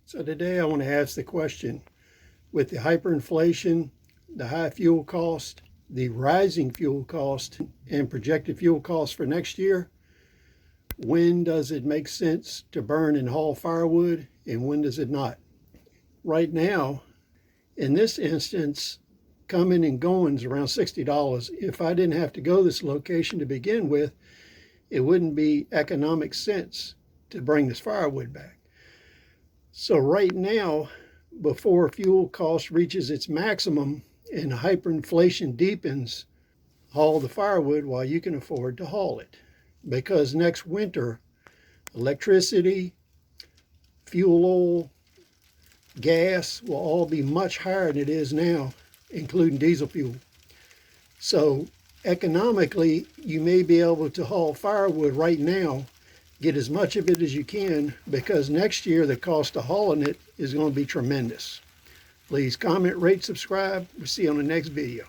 So today I want to ask the question, with the hyperinflation, the high fuel cost, the rising fuel cost, and projected fuel costs for next year, when does it make sense to burn and haul firewood and when does it not? Right now, in this instance, coming and going is around $60. If I didn't have to go this location to begin with, it wouldn't be economic sense to bring this firewood back. So right now, before fuel cost reaches its maximum and hyperinflation deepens, haul the firewood while you can afford to haul it. Because next winter, electricity, fuel oil, gas will all be much higher than it is now, including diesel fuel. So economically, you may be able to haul firewood right now, get as much of it as you can, because next year the cost of hauling it is going to be tremendous. Please comment, rate, subscribe. We'll see you on the next video.